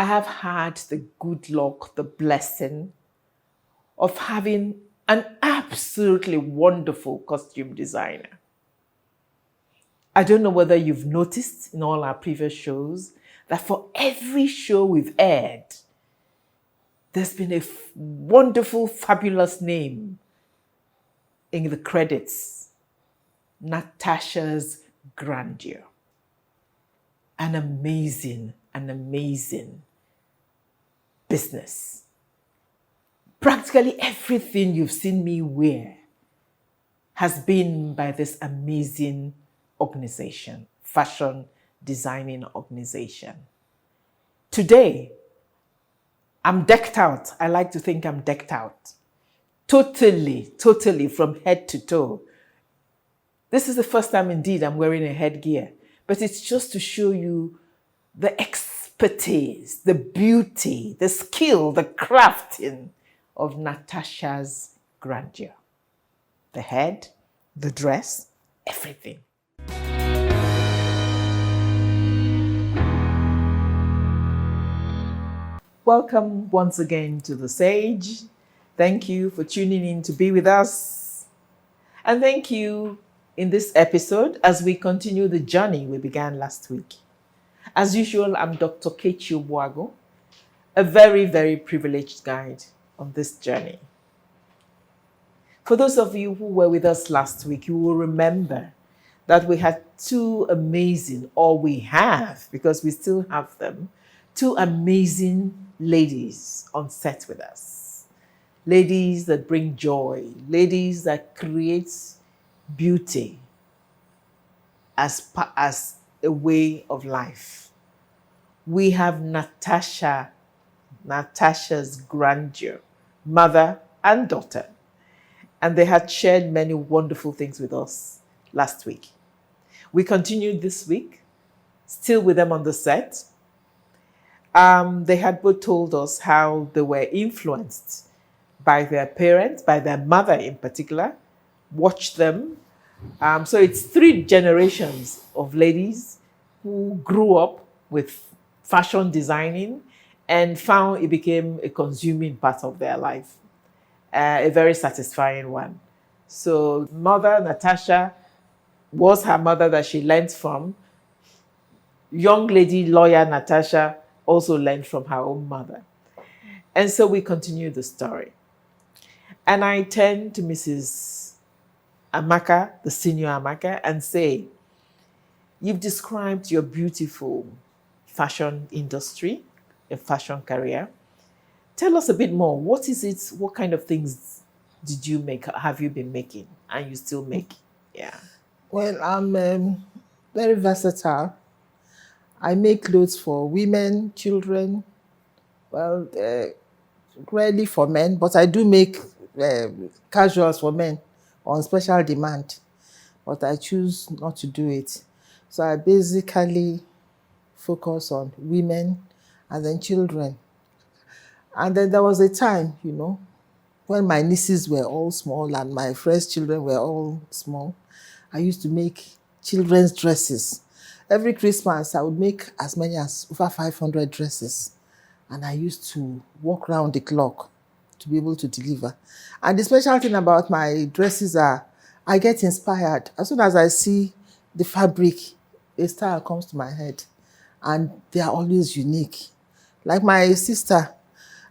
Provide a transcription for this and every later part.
I have had the good luck, the blessing of having an absolutely wonderful costume designer. I don't know whether you've noticed in all our previous shows that for every show we've aired, there's been a wonderful, fabulous name in the credits. Natasha's Grandeur. An amazing business. Practically everything you've seen me wear has been by this amazing organization, fashion designing organization. Today, I'm decked out. I like to think I'm decked out. Totally from head to toe. This is the first time indeed I'm wearing a headgear, but it's just to show you the expertise, the beauty, the skill, the crafting of Natasha's Grandeur. The head, the dress, everything. Welcome once again to The Sage. Thank you for tuning in to be with us. And thank you in this episode as we continue the journey we began last week. As usual, I'm Dr. Kechi Obuago, a very privileged guide on this journey. For those of you who were with us last week, you will remember that we had two amazing, or we have, because we still have them, two amazing ladies on set with us. Ladies that bring joy, ladies that create beauty as a way of life. We have Natasha's Grandeur, mother and daughter. And they had shared many wonderful things with us last week. We continued this week, still with them on the set. They had both told us how they were influenced by their parents, by their mother in particular, watched them. So it's 3 generations of ladies who grew up with fashion designing and found it became a consuming part of their life, a very satisfying one. So mother, Natasha, was her mother that she learned from. Young lady lawyer Natasha also learned from her own mother. And so we continue the story. And I turn to Mrs. Amaka, the senior Amaka, and say, you've described your beautiful fashion industry, a fashion career. Tell us a bit more. What is it? What kind of things did you make? Have you been making and you still make? Yeah. Well, I'm very versatile. I make clothes for women, children, well, rarely for men, but I do make casuals for men on special demand, but I choose not to do it. So I basically focus on women and then children. And then there was a time, when my nieces were all small and my first children were all small, I used to make children's dresses. Every Christmas, I would make as many as over 500 dresses. And I used to walk around the clock to be able to deliver. And the special thing about my dresses are, I get inspired. As soon as I see the fabric, a style comes to my head. And they are always unique. Like my sister,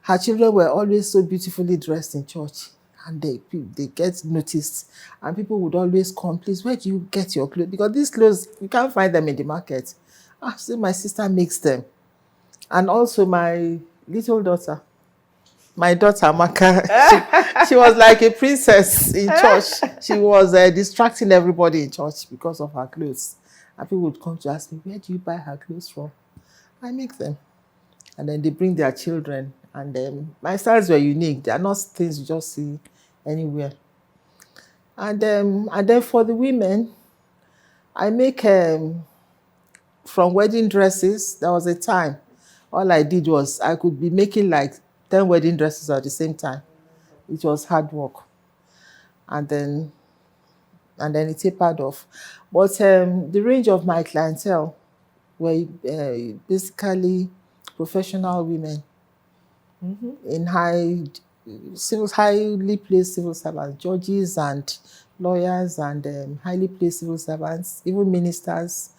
her children were always so beautifully dressed in church. And they get noticed. And people would always come, please, where do you get your clothes? Because these clothes, you can't find them in the market. So my sister makes them. And also my little daughter, my daughter Amaka, she was like a princess in church. She was distracting everybody in church because of her clothes. And people would come to ask me, where do you buy her clothes from? I make them. And then they bring their children. And then my styles were unique. They are not things you just see anywhere. And then for the women, I make from wedding dresses. There was a time, all I did was I could be making like 10 wedding dresses at the same time. It was hard work. And then it tapered off. But the range of my clientele were basically professional women in highly placed civil servants, judges and lawyers and highly placed civil servants, even ministers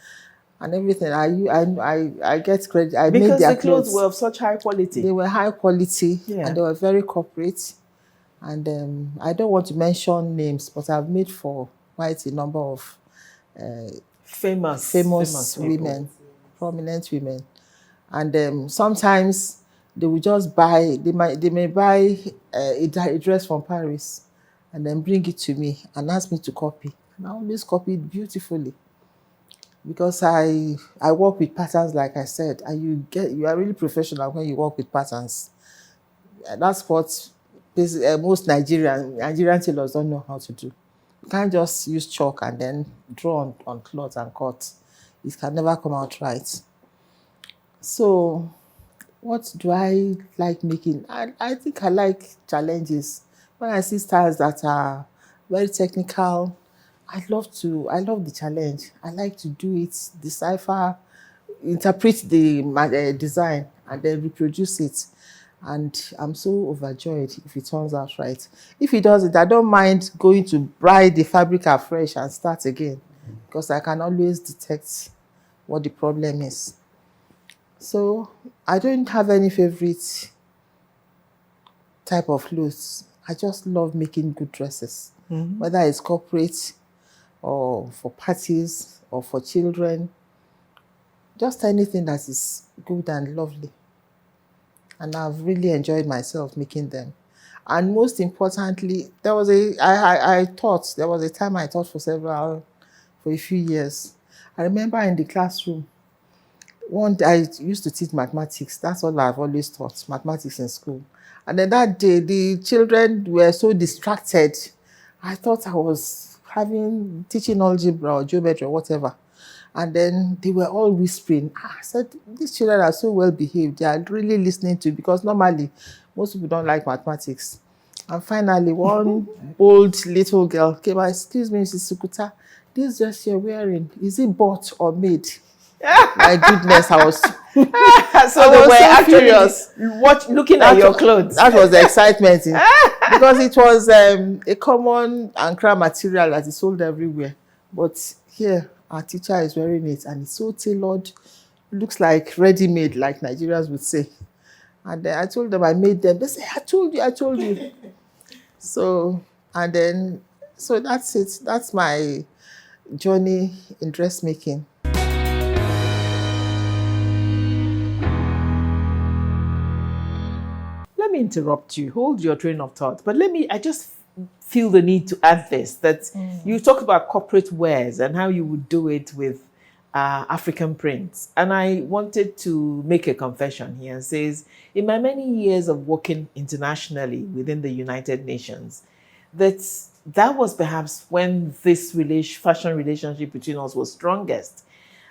and everything. I get credit. I made Because their the clothes clothes. were of such high quality. They were high quality Yeah. and they were very corporate. And I don't want to mention names, but I've made for quite a number of famous women, prominent women. And sometimes they will just buy, they may buy a dress from Paris and then bring it to me and ask me to copy. And I always copy it beautifully because I work with patterns, like I said, and you are really professional when you work with patterns. And that's what most Nigerian tailors don't know how to do. You can't just use chalk and then draw on cloth and cut. It can never come out right. So what do I like making? I think I like challenges. When I see styles that are very technical, I love the challenge. I like to do it, decipher, interpret the design, and then reproduce it. And I'm so overjoyed if it turns out right. If it doesn't, I don't mind going to buy the fabric afresh and start again, because I can always detect what the problem is. So I don't have any favorite type of clothes. I just love making good dresses, whether it's corporate or for parties or for children. Just anything that is good and lovely. And I've really enjoyed myself making them. And most importantly, there was a time I taught for a few years. I remember in the classroom, one day I used to teach mathematics. That's all I've always taught, mathematics in school. And then that day, the children were so distracted. I thought I was teaching algebra or geometry or whatever. And then they were all whispering. I said, these children are so well behaved. They are really listening to, because normally most people don't like mathematics. And finally, one old little girl came out, excuse me, Mrs. Ukuta, this dress you're wearing, is it bought or made? My goodness, I was So I they was were so actually furious. looking at your clothes. That was the excitement. Because it was a common Ankara material that is sold everywhere. But here, our teacher is wearing it and it's so tailored. Looks like ready-made, like Nigerians would say. And then I told them I made them. They say, I told you. So that's it. That's my journey in dressmaking. Let me interrupt you. Hold your train of thought. But I just feel the need to add this, that you talk about corporate wears and how you would do it with African prints. And I wanted to make a confession here and says, in my many years of working internationally within the United Nations, that was perhaps when this fashion relationship between us was strongest.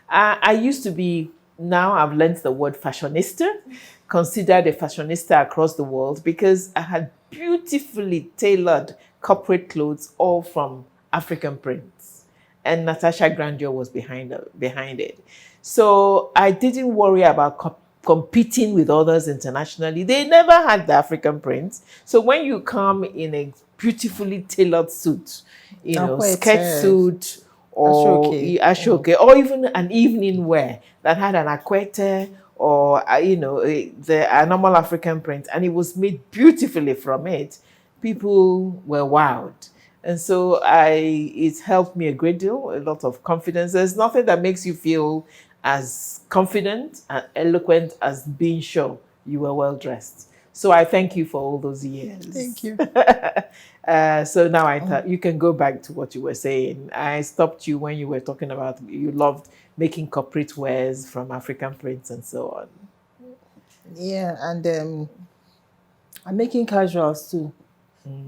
I used to be, now I've learned the word fashionista, considered a fashionista across the world, because I had beautifully tailored corporate clothes, all from African prints. And Natasha Grandeur was behind it. So I didn't worry about competing with others internationally. They never had the African prints. So when you come in a beautifully tailored suit, skirt suit, or ashoke, or even an evening wear that had an akwete or a normal African print, and it was made beautifully from it, people were wowed. And so it helped me a great deal, a lot of confidence. There's nothing that makes you feel as confident and eloquent as being sure you were well dressed. So I thank you for all those years. Thank you. So now I thought you can go back to what you were saying. I stopped you when you were talking about you loved making corporate wears from African prints and so on. Yeah, and I'm making casuals too.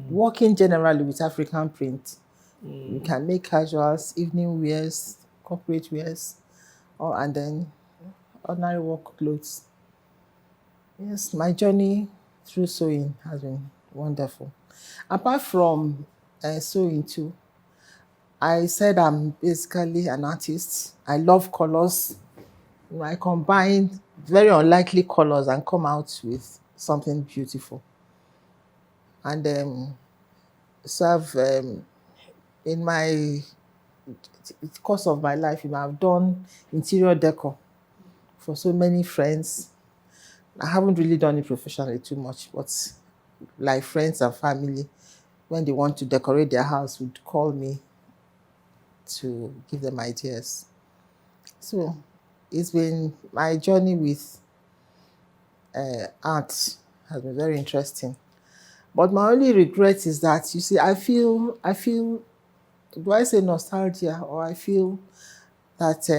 Working generally with African print. You can make casuals, evening wears, corporate wears, and then ordinary work clothes. Yes, my journey through sewing has been wonderful. Apart from sewing too, I said I'm basically an artist. I love colors. I combine very unlikely colors and come out with something beautiful. And serve in my course of my life, I've done interior decor for so many friends. I haven't really done it professionally too much, but like friends and family, when they want to decorate their house, would call me to give them ideas. So it's been my journey with art has been very interesting. But my only regret is that, you see, I feel, do I say nostalgia, or I feel that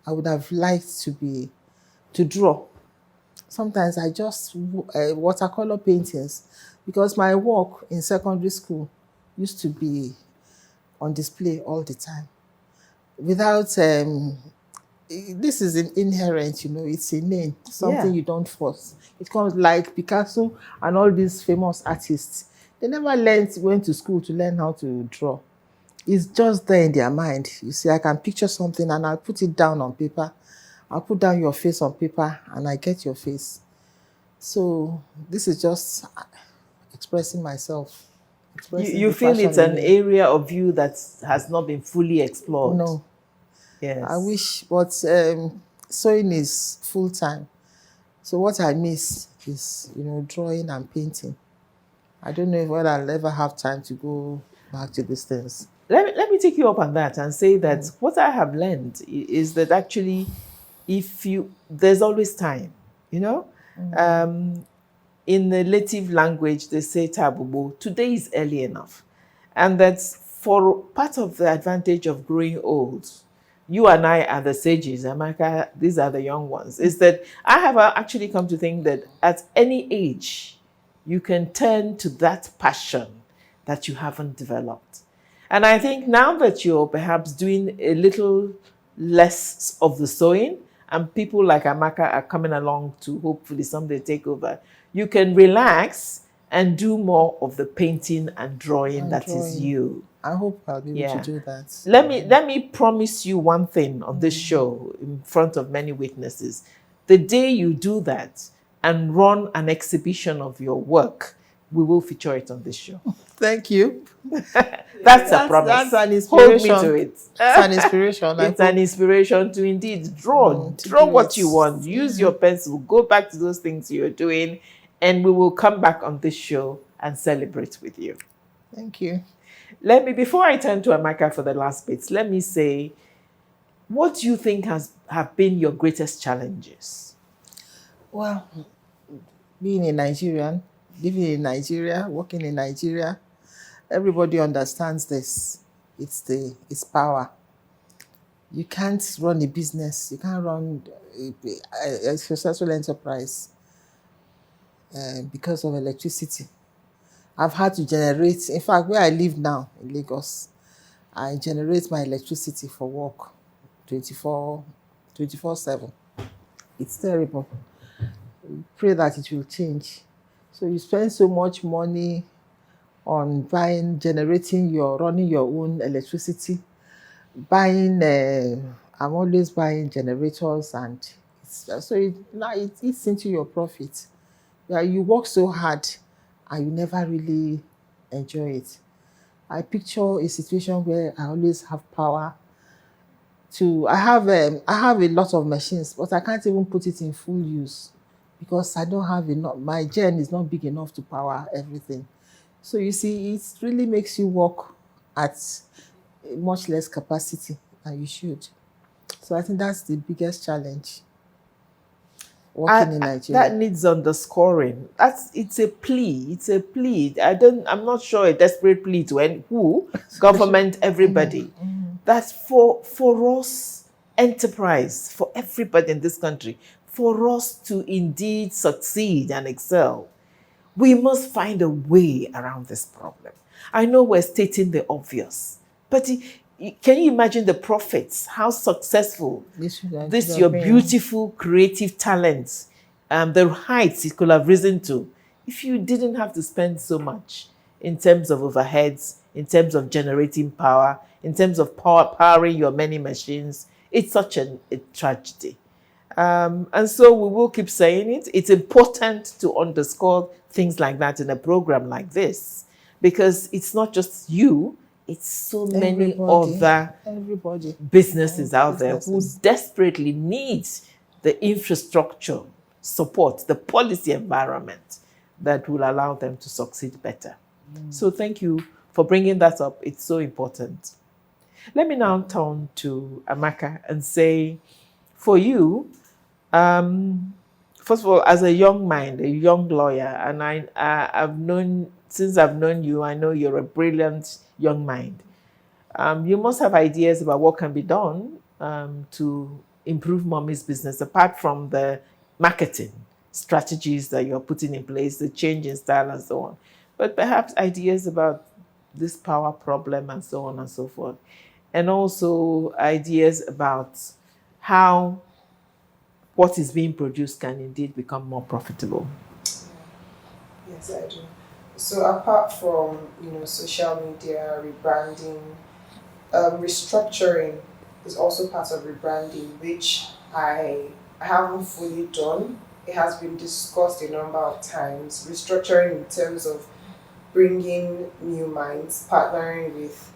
I would have liked to draw. Sometimes I just watercolor paintings, because my work in secondary school used to be on display all the time. Without, this is an inherent, it's innate, something Yeah. you don't force. It comes like Picasso and all these famous artists. They never went to school to learn how to draw. It's just there in their mind. You see, I can picture something and I'll put it down on paper. I'll put down your face on paper and I get your face. So this is just expressing myself, expressing You the feel passion it's in an me. area of you that has not been fully explored. No, Yes. I wish, but sewing is full time. So what I miss is, drawing and painting. I don't know whether I'll ever have time to go back to these things. Let me take you up on that and say that what I have learned is that actually, there's always time, you know. In the native language, they say tabubo, today is early enough. And that's for part of the advantage of growing old. You and I are the sages, Amaka, these are the young ones, is that I have actually come to think that at any age, you can turn to that passion that you haven't developed. And I think now that you're perhaps doing a little less of the sewing, and people like Amaka are coming along to hopefully someday take over, you can relax and do more of the painting and drawing that is you. I hope I'll be able to Yeah. do that. Let me promise you one thing on this show in front of many witnesses. The day you do that and run an exhibition of your work, we will feature it on this show. Thank you. That's a promise. That's an Hold inspiration. me to it. It's an inspiration. It's an inspiration to indeed draw. To Draw do what it. you want. Use your pencil. Go back to those things you're doing, and we will come back on this show and celebrate with you. Thank you. Before I turn to Amaka for the last bits, let me say, what do you think have been your greatest challenges? Well, being a Nigerian, living in Nigeria, working in Nigeria, everybody understands this. It's power. You can't run a business. You can't run a successful enterprise because of electricity. I've had to generate. In fact, where I live now in Lagos, I generate my electricity for work 24/7. It's terrible. Pray that it will change. So you spend so much money on running your own electricity, I'm always buying generators, and it eats into your profit. Yeah, you work so hard and you never really enjoy it. I picture a situation where I always have power I have a lot of machines, but I can't even put it in full use because I don't have enough. My gen is not big enough to power everything. So you see, it really makes you work at much less capacity than you should. So I think that's the biggest challenge working in Nigeria. That needs underscoring. It's a plea. It's a plea. I'm not sure a desperate plea to who, government, everybody. That's for us, enterprise, for everybody in this country, for us to indeed succeed and excel. We must find a way around this problem. I know we're stating the obvious, but can you imagine the profits, how successful this your beautiful creative talents, the heights it could have risen to if you didn't have to spend so much in terms of overheads, in terms of generating power, in terms of powering your many machines. It's such a tragedy. And so we will keep saying it. It's important to underscore things like that in a program like this, because it's not just you, it's so many other businesses out there who desperately need the infrastructure support, the policy environment that will allow them to succeed better. So thank you for bringing that up. It's so important. Let me now turn to Amaka and say, for you, first of all, as a young mind, a young lawyer, and since I've known you, I know you're a brilliant young mind. You must have ideas about what can be done to improve mommy's business, apart from the marketing strategies that you're putting in place, the change in style and so on. But perhaps ideas about this power problem and so on and so forth. And also ideas about how what is being produced can indeed become more profitable. Yes, I do. So apart from social media, rebranding, restructuring is also part of rebranding, which I haven't fully done. It has been discussed a number of times. Restructuring in terms of bringing new minds, partnering with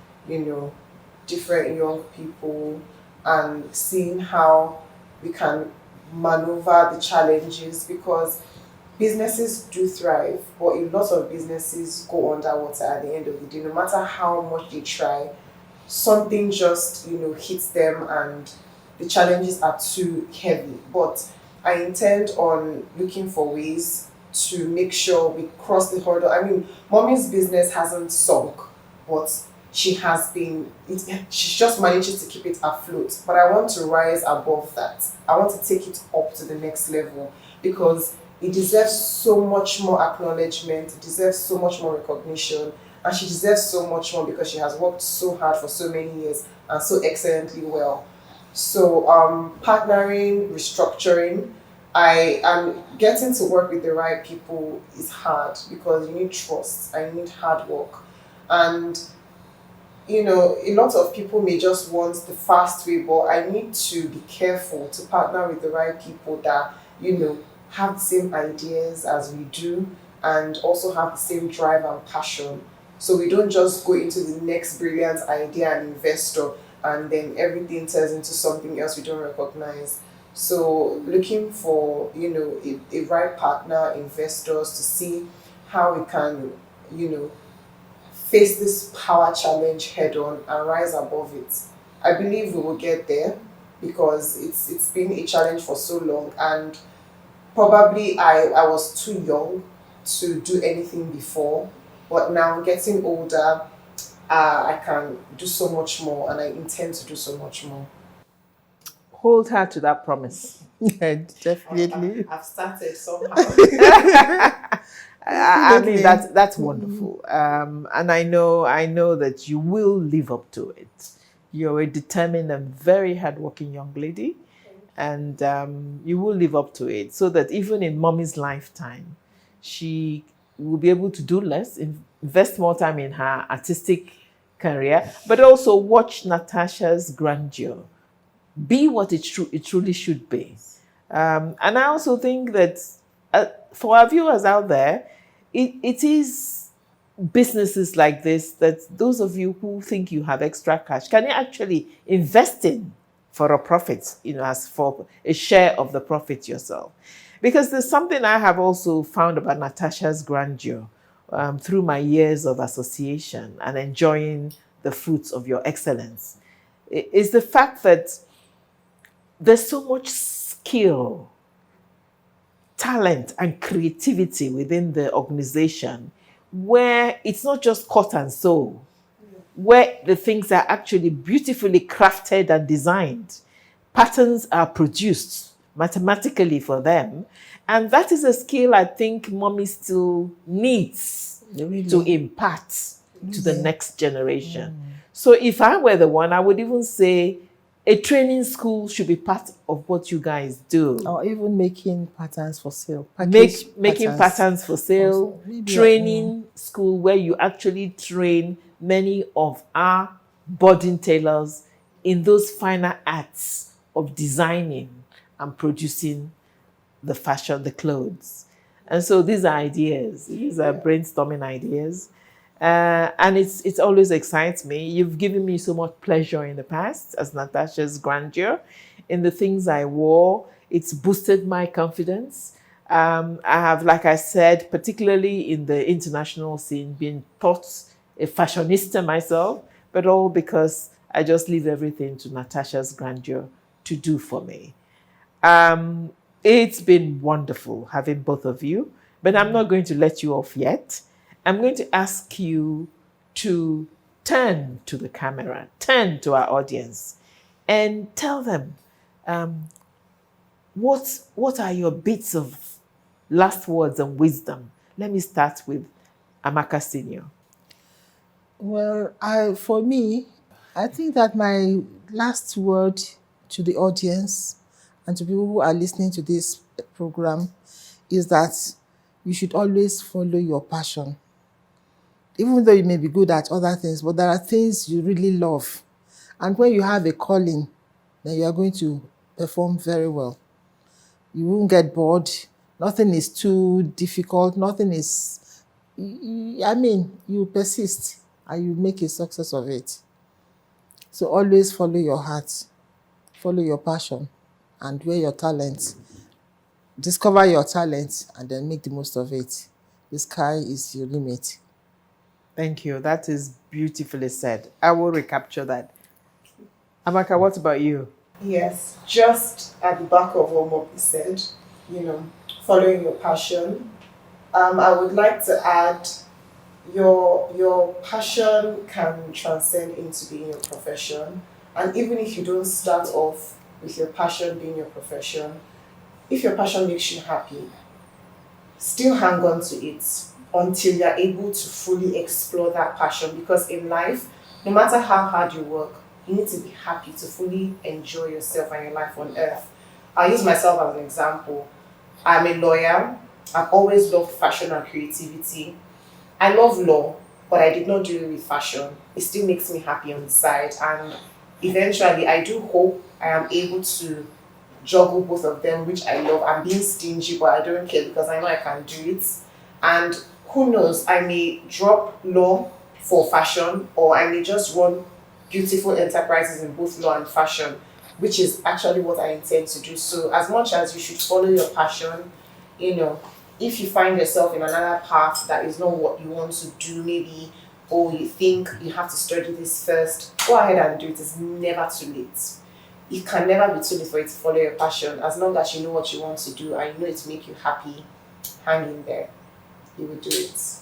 different young people, and seeing how we can maneuver the challenges, because businesses do thrive, but a lot of businesses go underwater at the end of the day. No matter how much they try, something just hits them and the challenges are too heavy. But I intend on looking for ways to make sure we cross the hurdle. I mean, mommy's business hasn't sunk, but she's just manages to keep it afloat. But I want to rise above that. I want to take it up to the next level, because it deserves so much more acknowledgement, it deserves so much more recognition, and she deserves so much more because she has worked so hard for so many years and so excellently well. So partnering, restructuring, I am getting to work with the right people is hard, because you need trust and you need hard work. And a lot of people may just want the fast way, but I need to be careful to partner with the right people that have the same ideas as we do, and also have the same drive and passion. So we don't just go into the next brilliant idea and investor, and then everything turns into something else we don't recognize. So looking for a right partner, investors, to see how we can face this power challenge head on and rise above it. I believe we will get there, because it's been a challenge for so long, and probably I was too young to do anything before, but now getting older, I can do so much more, and I intend to do so much more. Hold her to that promise. Definitely. I've started somehow. I mean, that's wonderful, and I know that you will live up to it. You're a determined and very hardworking young lady, and you will live up to it, so that even in mommy's lifetime, she will be able to do less, invest more time in her artistic career, but also watch Natasha's grandeur be what it truly should be. And I also think that for our viewers out there, it is businesses like this that those of you who think you have extra cash can actually invest in for a profit, as for a share of the profit yourself. Because there's something I have also found about Natasha's grandeur through my years of association and enjoying the fruits of your excellence, is the fact that there's so much skill, talent, and creativity within the organization, where it's not just cut and sew, where the things are actually beautifully crafted and designed. Patterns are produced mathematically for them. And that is a skill I think mommy still needs to impart to the next generation. So if I were the one, I would even say a training school should be part of what you guys do. Or even making patterns for sale. Making patterns for sale, training school where you actually train many of our budding tailors in those finer arts of designing and producing the fashion, the clothes. And so these are ideas. These are brainstorming ideas. And it always excites me. You've given me so much pleasure in the past as Natasha's Grandeur in the things I wore. It's boosted my confidence. I have, like I said, particularly in the international scene, been taught a fashionista myself, but all because I just leave everything to Natasha's Grandeur to do for me. It's been wonderful having both of you, but I'm not going to let you off yet. I'm going to ask you to turn to the camera, turn to our audience, and tell them what are your bits of last words and wisdom. Let me start with Amaka Senior. Well, for me, I think that my last word to the audience and to people who are listening to this program is that you should always follow your passion. Even though you may be good at other things, but there are things you really love. And when you have a calling, then you are going to perform very well. You won't get bored. Nothing is too difficult. Nothing is, you persist and you make a success of it. So always follow your heart, follow your passion, and where your talent. Discover your talent and then make the most of it. The sky is your limit. Thank you. That is beautifully said. I will recapture that. Amaka, what about you? Yes, just at the back of what Mopi said, following your passion. I would like to add your passion can transcend into being your profession. And even if you don't start off with your passion being your profession, if your passion makes you happy, still hang on to it until you're able to fully explore that passion. Because in life, no matter how hard you work, you need to be happy to fully enjoy yourself and your life on earth. I'll use myself as an example. I'm a lawyer. I've always loved fashion and creativity. I love law, but I did not do it with fashion. It still makes me happy on the side. And eventually, I do hope I am able to juggle both of them, which I love. I'm being stingy, but I don't care because I know I can do it. And who knows, I may drop law for fashion, or I may just run beautiful enterprises in both law and fashion, which is actually what I intend to do. So as much as you should follow your passion, if you find yourself in another path that is not what you want to do, maybe, or you think you have to study this first, go ahead and do it. It's never too late. It can never be too late for you to follow your passion. As long as you know what you want to do and you know it to make you happy, hang in there. You will do it.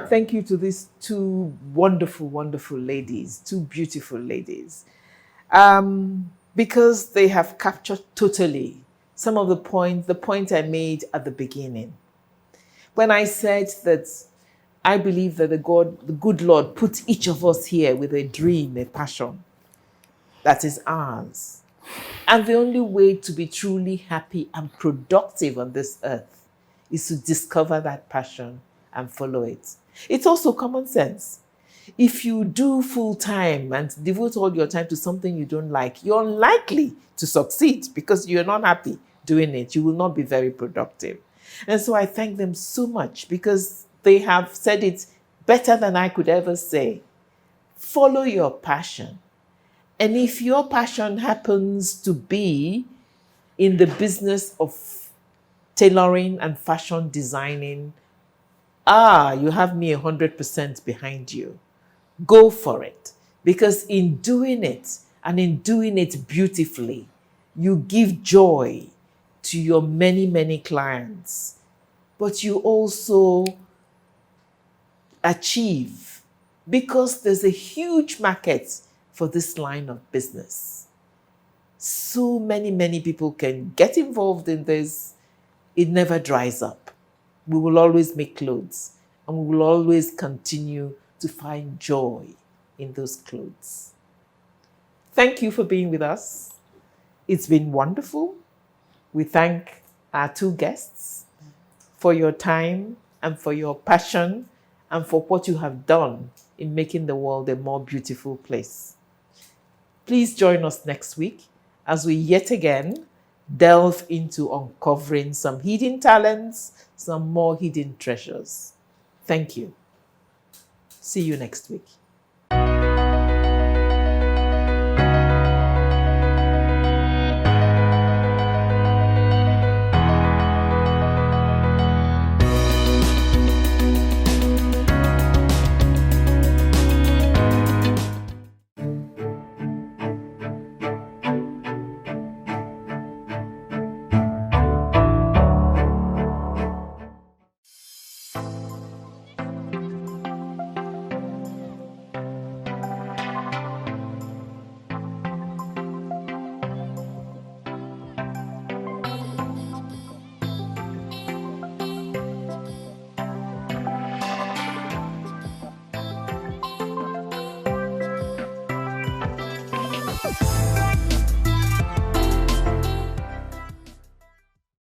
Thank you to these two wonderful, wonderful ladies, two beautiful ladies, because they have captured totally some of the point I made at the beginning. When I said that I believe that the good Lord put each of us here with a dream, a passion that is ours. And the only way to be truly happy and productive on this earth is to discover that passion and follow it. It's also common sense. If you do full time and devote all your time to something you don't like, you're unlikely to succeed because you're not happy doing it. You will not be very productive. And so I thank them so much because they have said it better than I could ever say. Follow your passion. And if your passion happens to be in the business of tailoring and fashion designing, you have me 100% behind you. Go for it. Because in doing it, and in doing it beautifully, you give joy to your many, many clients. But you also achieve, because there's a huge market for this line of business. So many, many people can get involved in this. It never dries up. We will always make clothes, and we will always continue to find joy in those clothes. Thank you for being with us. It's been wonderful. We thank our two guests for your time and for your passion and for what you have done in making the world a more beautiful place. Please join us next week as we yet again delve into uncovering some hidden talents, some more hidden treasures. Thank you. See you next week.